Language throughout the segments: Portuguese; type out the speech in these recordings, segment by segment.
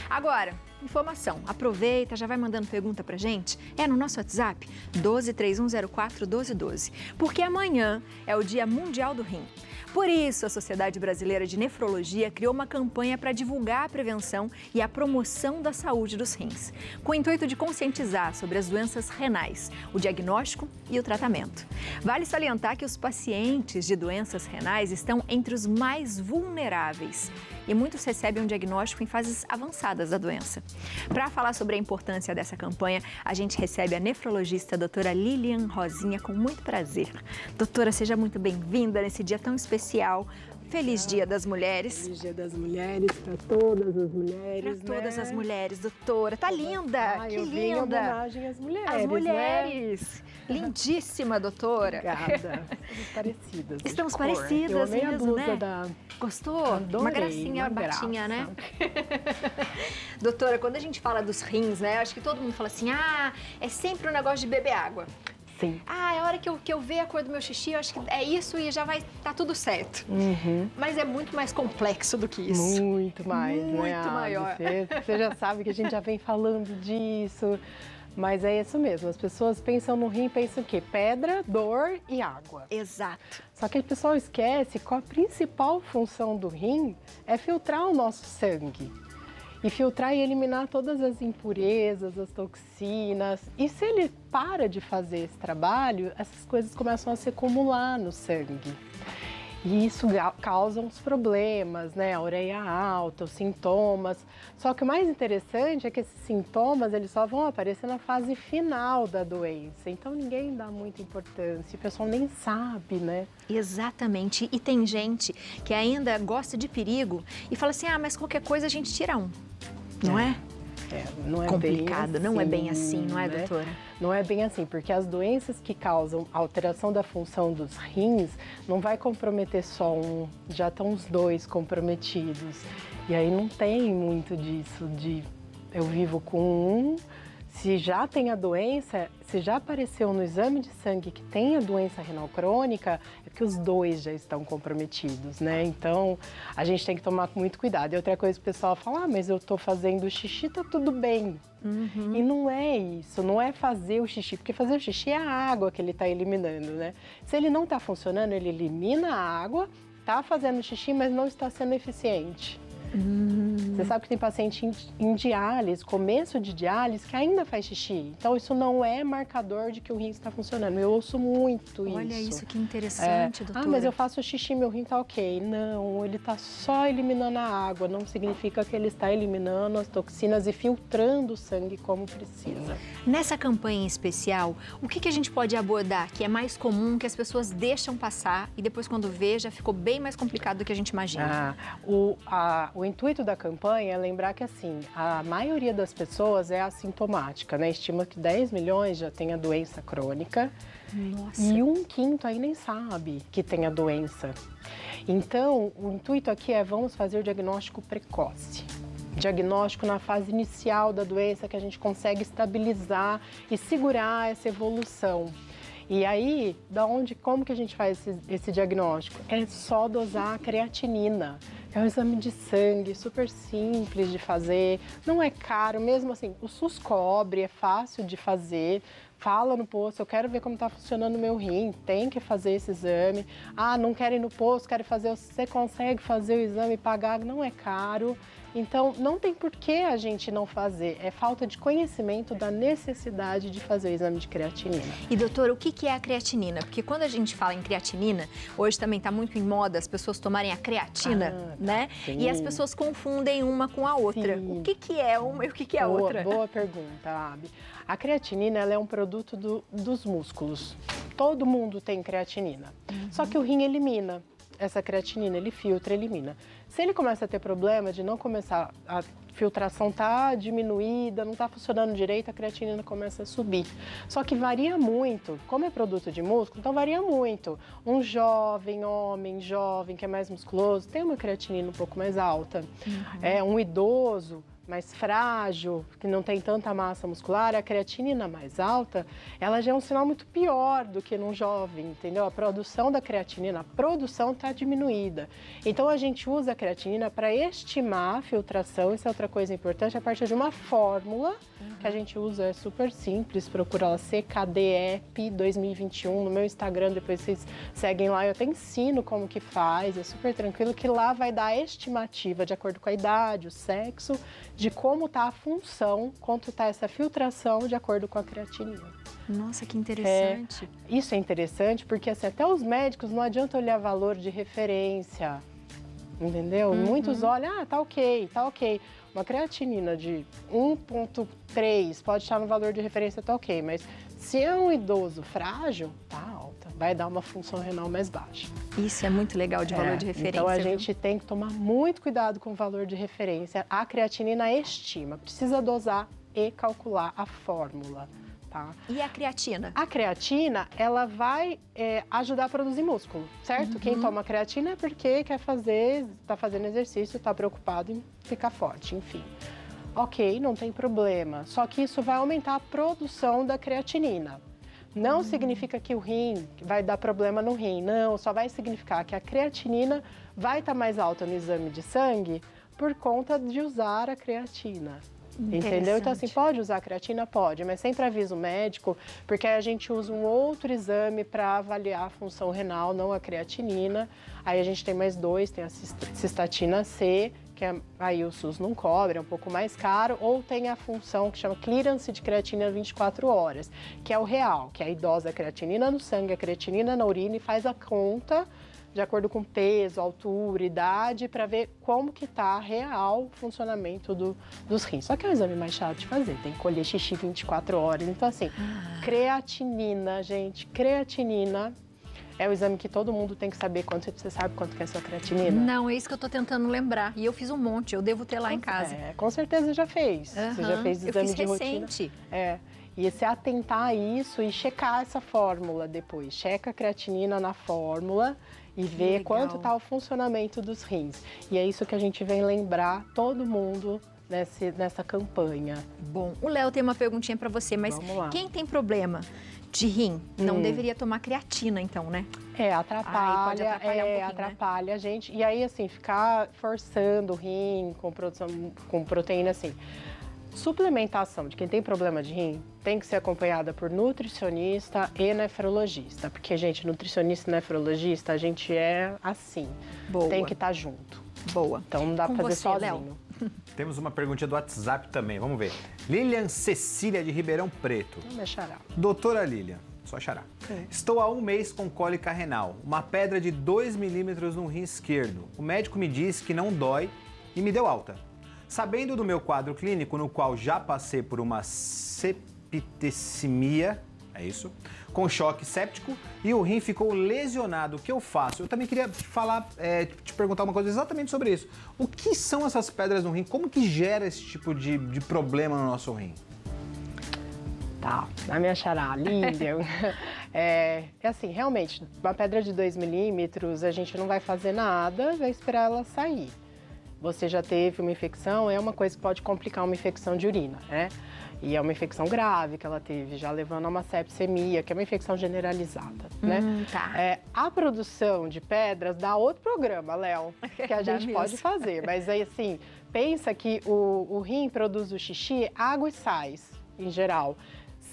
Agora, informação, aproveita, já vai mandando pergunta pra gente, no nosso WhatsApp, 1231041212, porque amanhã é o Dia Mundial do Rim. Por isso, a Sociedade Brasileira de Nefrologia criou uma campanha para divulgar a prevenção e a promoção da saúde dos rins, com o intuito de conscientizar sobre as doenças renais, o diagnóstico e o tratamento. Vale salientar que os pacientes de doenças renais estão entre os mais vulneráveis e muitos recebem um diagnóstico em fases avançadas da doença. Para falar sobre a importância dessa campanha, a gente recebe a nefrologista a doutora Lilian Rosinha com muito prazer. Doutora, seja muito bem-vinda nesse dia tão especial. Feliz Dia das Mulheres. Feliz Dia das Mulheres para todas as mulheres, Para todas as mulheres, doutora. Tá linda, que eu linda. Vi em homenagem às mulheres, As mulheres. Né? Lindíssima, doutora. Obrigada. Estamos parecidas. Estamos parecidas eu amei mesmo, a blusa né? da... Gostou? Adorei, uma gracinha, batinha, né? Doutora, quando a gente fala dos rins, né? Acho que todo mundo fala assim, é sempre um negócio de beber água. Sim. É a hora que eu ver a cor do meu xixi, eu acho que é isso e já vai estar tudo certo. Uhum. Mas é muito mais complexo do que isso. Muito mais, muito né? maior. Você já sabe que a gente já vem falando disso, mas é isso mesmo. As pessoas pensam no rim, pensam o quê? Pedra, dor e água. Exato. Só que o pessoal esquece que a principal função do rim é filtrar o nosso sangue. E filtrar e eliminar todas as impurezas, as toxinas. E se ele para de fazer esse trabalho, essas coisas começam a se acumular no sangue. E isso causa uns problemas, né? A ureia alta, os sintomas. Só que o mais interessante é que esses sintomas eles só vão aparecer na fase final da doença. Então ninguém dá muita importância, o pessoal nem sabe, né? Exatamente. E tem gente que ainda gosta de perigo e fala assim, mas qualquer coisa a gente tira um. Não é? Não é complicado, bem assim, não é bem assim, não é, né? doutora? Não é bem assim, porque as doenças que causam alteração da função dos rins não vai comprometer só um, já estão os dois comprometidos. E aí não tem muito disso de eu vivo com um, se já tem a doença, se já apareceu no exame de sangue que tem a doença renal crônica, é porque os dois já estão comprometidos, né? Então, a gente tem que tomar muito cuidado. E outra coisa que o pessoal fala, mas eu tô fazendo xixi, tá tudo bem. Uhum. E não é isso, não é fazer o xixi, porque fazer o xixi é a água que ele tá eliminando, né? Se ele não tá funcionando, ele elimina a água, tá fazendo xixi, mas não está sendo eficiente. Você sabe que tem paciente em diálise, começo de diálise, que ainda faz xixi. Então, isso não é marcador de que o rim está funcionando. Eu ouço muito isso. Olha isso, que interessante, doutora. Mas eu faço xixi, meu rim tá ok. Não, ele tá só eliminando a água. Não significa que ele está eliminando as toxinas e filtrando o sangue como precisa. Nessa campanha em especial, o que a gente pode abordar que é mais comum, que as pessoas deixam passar e depois quando vê já ficou bem mais complicado do que a gente imagina? O intuito da campanha é lembrar que, assim, a maioria das pessoas é assintomática, né? Estima que 10 milhões já tem a doença crônica. Nossa. E 1/5 aí nem sabe que tem a doença. Então, o intuito aqui é vamos fazer o diagnóstico precoce. Diagnóstico na fase inicial da doença, que a gente consegue estabilizar e segurar essa evolução. E aí, como que a gente faz esse diagnóstico? É só dosar a creatinina. É um exame de sangue super simples de fazer, não é caro, mesmo assim, o SUS cobre, é fácil de fazer. Fala no posto, eu quero ver como está funcionando o meu rim, tem que fazer esse exame. Não quero ir no posto, quero fazer, você consegue fazer o exame e pagar, não é caro. Então, não tem por que a gente não fazer, é falta de conhecimento da necessidade de fazer o exame de creatinina. E doutora, o que é a creatinina? Porque quando a gente fala em creatinina, hoje também está muito em moda as pessoas tomarem a creatina, né? Sim. E as pessoas confundem uma com a outra. Sim. O que é uma e o que é a outra? Boa pergunta, Abi. A creatinina ela é um produto dos músculos. Todo mundo tem creatinina. Só que o rim elimina essa creatinina, ele filtra, elimina. Se ele começa a ter problema de não começar, a filtração tá diminuída, não tá funcionando direito, a creatinina começa a subir. Só que varia muito, como é produto de músculo, então varia muito. Um homem jovem, que é mais musculoso, tem uma creatinina um pouco mais alta. Um idoso mais frágil, que não tem tanta massa muscular, a creatinina mais alta, ela já é um sinal muito pior do que num jovem, entendeu? A produção da creatinina, a produção está diminuída. Então, a gente usa a creatinina para estimar a filtração, isso é outra coisa importante, a partir de uma fórmula que a gente usa, é super simples, procura lá CKDEP 2021 no meu Instagram, depois vocês seguem lá, eu até ensino como que faz, é super tranquilo, que lá vai dar a estimativa de acordo com a idade, o sexo, de como está a função, quanto está essa filtração de acordo com a creatinina. Nossa, que interessante. Isso é interessante porque assim, até os médicos não adianta olhar valor de referência, entendeu? Muitos olham, tá ok, tá ok. Uma creatinina de 1,3 pode estar no valor de referência, tá ok, mas se é um idoso frágil, tá alta, vai dar uma função renal mais baixa. Isso é muito legal de valor de referência. Então a gente tem que tomar muito cuidado com o valor de referência. A creatinina estima, precisa dosar e calcular a fórmula. Tá? E a creatina? A creatina, ela vai ajudar a produzir músculo, certo? Quem toma creatina é porque quer fazer, está fazendo exercício, está preocupado em ficar forte, enfim. Ok, não tem problema. Só que isso vai aumentar a produção da creatinina. Não significa que o rim vai dar problema no rim, não. Só vai significar que a creatinina vai estar mais alta no exame de sangue por conta de usar a creatina. Entendeu? Então, assim, pode usar a creatina? Pode, mas sempre avisa o médico, porque aí a gente usa um outro exame para avaliar a função renal, não a creatinina. Aí a gente tem mais dois, tem a cistatina C, que aí o SUS não cobre, é um pouco mais caro, ou tem a função que chama clearance de creatina 24 horas, que é o real, que é a idosa creatinina no sangue, a creatinina na urina e faz a conta de acordo com peso, altura, idade, para ver como que tá real o funcionamento dos rins. Só que é um exame mais chato de fazer, tem que colher xixi 24 horas. Então, assim, creatinina, gente, creatinina é o exame que todo mundo tem que saber. Você sabe quanto que é a sua creatinina? Não, é isso que eu tô tentando lembrar. E eu fiz um monte, eu devo ter lá em casa. Com certeza já fez. Você já fez exame de rotina? Recente. E se atentar a isso e checar essa fórmula depois. Checa a creatinina na fórmula e ver quanto está o funcionamento dos rins. E é isso que a gente vem lembrar todo mundo nessa campanha. Bom, o Léo tem uma perguntinha para você, mas quem tem problema de rim não deveria tomar creatina, então, né? Atrapalha, pode atrapalhar um pouquinho, atrapalha, né? A gente. E aí, assim, ficar forçando o rim com proteína, assim. Suplementação de quem tem problema de rim tem que ser acompanhada por nutricionista e nefrologista. Porque, gente, nutricionista e nefrologista, a gente é assim. Boa. Tem que estar junto. Boa. Então não dá pra fazer sozinho. Léo. Temos uma perguntinha do WhatsApp também, vamos ver. Lilian Cecília de Ribeirão Preto. Não me xará. Doutora Lilian, só xará. Estou há 1 mês com cólica renal, uma pedra de 2 milímetros no rim esquerdo. O médico me disse que não dói e me deu alta. Sabendo do meu quadro clínico, no qual já passei por uma septicemia, é isso, com choque séptico e o rim ficou lesionado, o que eu faço? Eu também queria te perguntar uma coisa exatamente sobre isso. O que são essas pedras no rim? Como que gera esse tipo de problema no nosso rim? Tá, na minha xará, Lilian. É assim, realmente, uma pedra de 2 milímetros, a gente não vai fazer nada, vai esperar ela sair. Você já teve uma infecção, é uma coisa que pode complicar uma infecção de urina, né? E é uma infecção grave que ela teve, já levando a uma sepsemia, que é uma infecção generalizada, né? Tá. A produção de pedras dá outro programa, Léo, que a gente pode fazer. Mas aí, assim, pensa que o rim produz o xixi, água e sais, em geral.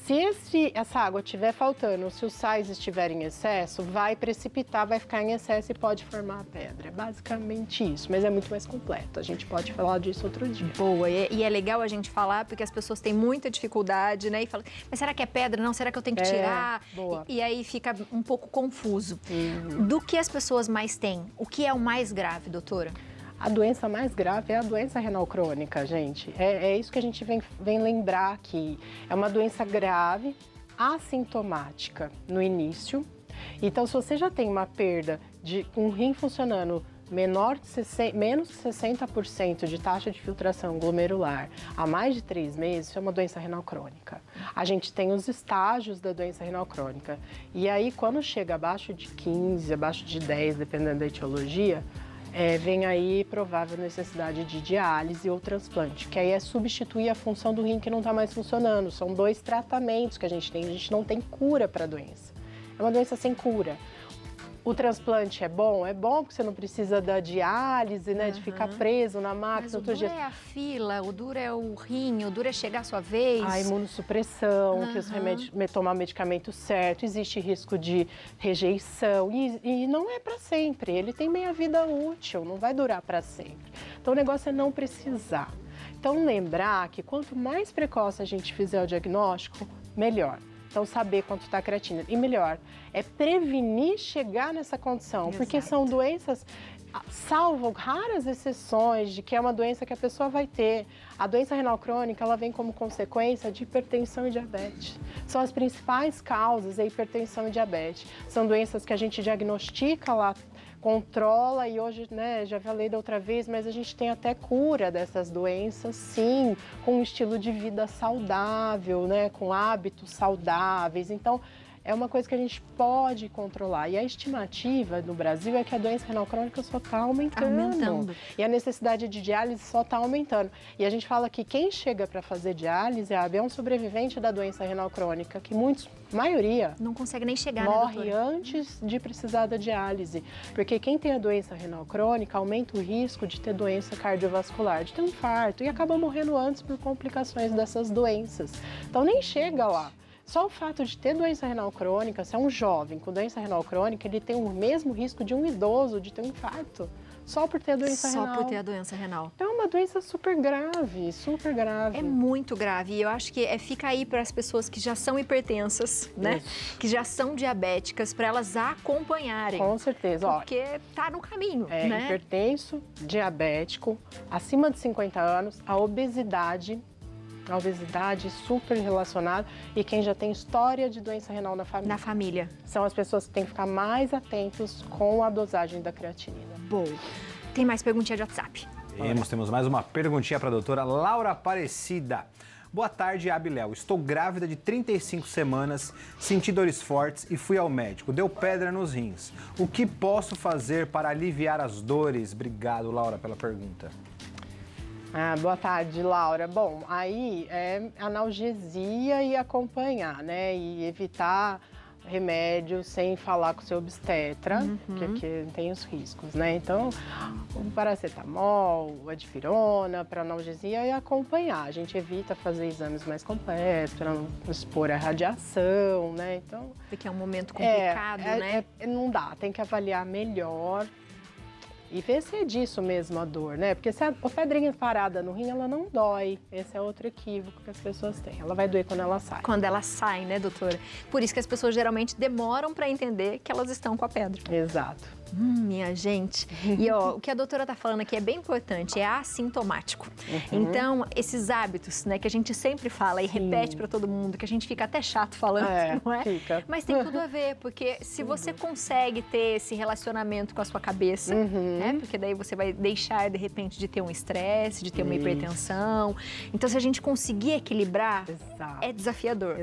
Se essa água estiver faltando, se os sais estiverem em excesso, vai precipitar, vai ficar em excesso e pode formar a pedra. É basicamente isso, mas é muito mais completo. A gente pode falar disso outro dia. Boa, e é legal a gente falar porque as pessoas têm muita dificuldade, né? E falam, mas será que é pedra? Não, será que eu tenho que tirar? Boa. E aí fica um pouco confuso. Do que as pessoas mais têm? O que é o mais grave, doutora? A doença mais grave é a doença renal crônica, gente. É isso que a gente vem lembrar aqui. É uma doença grave, assintomática no início. Então, se você já tem uma perda de um rim funcionando menos de 60% de taxa de filtração glomerular há mais de 3 meses, isso é uma doença renal crônica. A gente tem os estágios da doença renal crônica. E aí, quando chega abaixo de 15, abaixo de 10, dependendo da etiologia, vem aí provável necessidade de diálise ou transplante, que aí é substituir a função do rim que não está mais funcionando. São 2 tratamentos que a gente não tem cura para a doença. É uma doença sem cura. O transplante é bom porque você não precisa da diálise, né, de ficar preso na máquina. Mas o duro é a fila, o duro é o rim, o duro é chegar a sua vez. A imunossupressão, que os remédios, tomar medicamento certo, existe risco de rejeição e não é para sempre. Ele tem meia vida útil, não vai durar para sempre. Então o negócio é não precisar. Então lembrar que quanto mais precoce a gente fizer o diagnóstico, melhor. Então, saber quanto está a creatina. E melhor, é prevenir chegar nessa condição. Exato. Porque são doenças, salvo raras exceções de que é uma doença que a pessoa vai ter. A doença renal crônica, ela vem como consequência de hipertensão e diabetes. São as principais causas, a hipertensão e diabetes. São doenças que a gente diagnostica lá, controla e hoje, né, já falei da outra vez, mas a gente tem até cura dessas doenças, sim, com um estilo de vida saudável, né, com hábitos saudáveis. Então, é uma coisa que a gente pode controlar. E a estimativa no Brasil é que a doença renal crônica só está aumentando. E a necessidade de diálise só está aumentando. E a gente fala que quem chega para fazer diálise é um sobrevivente da doença renal crônica, que maioria não consegue nem chegar, morre antes de precisar da diálise. Porque quem tem a doença renal crônica aumenta o risco de ter doença cardiovascular, de ter um infarto e acaba morrendo antes por complicações dessas doenças. Então nem chega lá. Só o fato de ter doença renal crônica, se é um jovem com doença renal crônica, ele tem o mesmo risco de um idoso de ter um infarto. Só por ter a doença renal. Só por ter a doença renal. Então é uma doença super grave, super grave. É muito grave. E eu acho que fica aí para as pessoas que já são hipertensas, né? Isso. Que já são diabéticas, para elas acompanharem. Com certeza. Porque tá no caminho, né? Hipertenso, diabético, acima de 50 anos, a obesidade super relacionada e quem já tem história de doença renal na família. Na família. São as pessoas que têm que ficar mais atentos com a dosagem da creatinina. Bom, tem mais perguntinha de WhatsApp. Temos mais uma perguntinha para a doutora Laura Aparecida. Boa tarde, Abiléu. Estou grávida de 35 semanas, senti dores fortes e fui ao médico. Deu pedra nos rins. O que posso fazer para aliviar as dores? Obrigado, Laura, pela pergunta. Boa tarde, Laura. Bom, aí é analgesia e acompanhar, né? E evitar remédio sem falar com o seu obstetra, que tem os riscos, né? Então, o paracetamol, a difirona para analgesia e acompanhar. A gente evita fazer exames mais completos para não expor a radiação, né? Então, porque é um momento complicado, né? Não dá, tem que avaliar melhor. E ver se é disso mesmo a dor, né? Porque se a pedrinha parada no rim, ela não dói. Esse é outro equívoco que as pessoas têm. Ela vai doer quando ela sai. Quando ela sai, né, doutora? Por isso que as pessoas geralmente demoram para entender que elas estão com a pedra. Exato. Minha gente. E ó, o que a doutora tá falando aqui é bem importante, é assintomático. Então, esses hábitos, né, que a gente sempre fala e repete para todo mundo, que a gente fica até chato falando, não é? Fica. Mas tem tudo a ver, porque se você consegue ter esse relacionamento com a sua cabeça, né, porque daí você vai deixar, de repente, de ter um estresse, de ter uma hipertensão. Então, se a gente conseguir equilibrar, é desafiador.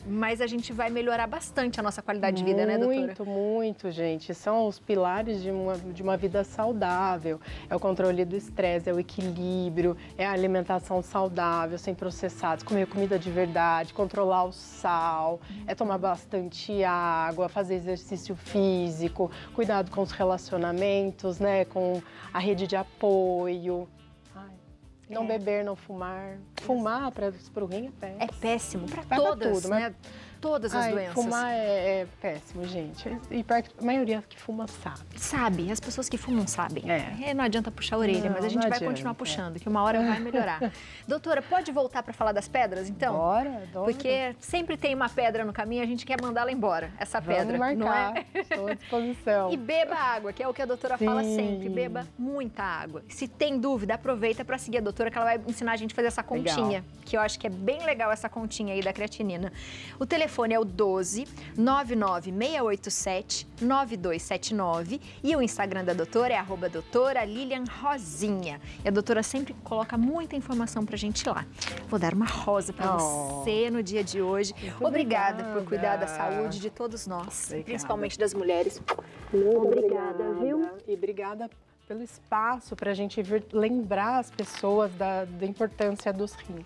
Mas a gente vai melhorar bastante a nossa qualidade de vida, né, doutora? Muito, muito, gente. São os pilares de uma vida saudável. É o controle do estresse, é o equilíbrio, é a alimentação saudável, sem processados, comer comida de verdade, controlar o sal, é tomar bastante água, fazer exercício físico, cuidado com os relacionamentos, né, com a rede de apoio. Não beber, não fumar. Fumar para o rim é péssimo. É péssimo para todas, tudo, né? Todas as doenças. Fumar é péssimo, gente. E a maioria que fuma sabe. Sabe, as pessoas que fumam sabem. Não adianta puxar a orelha, mas a gente vai continuar puxando, que uma hora vai melhorar. Doutora, pode voltar para falar das pedras, então? Bora. Porque sempre tem uma pedra no caminho, a gente quer mandá-la embora, essa pedra. Vamos marcar, não é? estou à disposição. E beba água, que é o que a doutora fala sempre, beba muita água. Se tem dúvida, aproveita para seguir a doutora, que ela vai ensinar a gente a fazer essa continha, que eu acho que é bem legal essa continha aí da creatinina. O telefone é o 12 99687 9279 e o Instagram da doutora é @doutora_Lilian_Rosinha. E a doutora sempre coloca muita informação pra gente lá. Vou dar uma rosa pra você no dia de hoje. Obrigada por cuidar da saúde de todos nós, principalmente das mulheres. Obrigada, viu? E obrigada pelo espaço para a gente vir lembrar as pessoas da importância dos rins.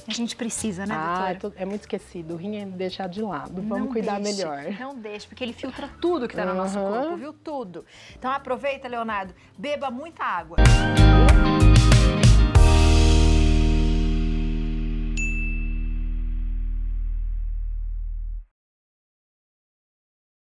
A gente precisa, né, doutora? É muito esquecido. O rim é deixar de lado. Vamos cuidar melhor. Não deixe, porque ele filtra tudo que está no nosso corpo, viu? Tudo. Então aproveita, Leonardo, beba muita água.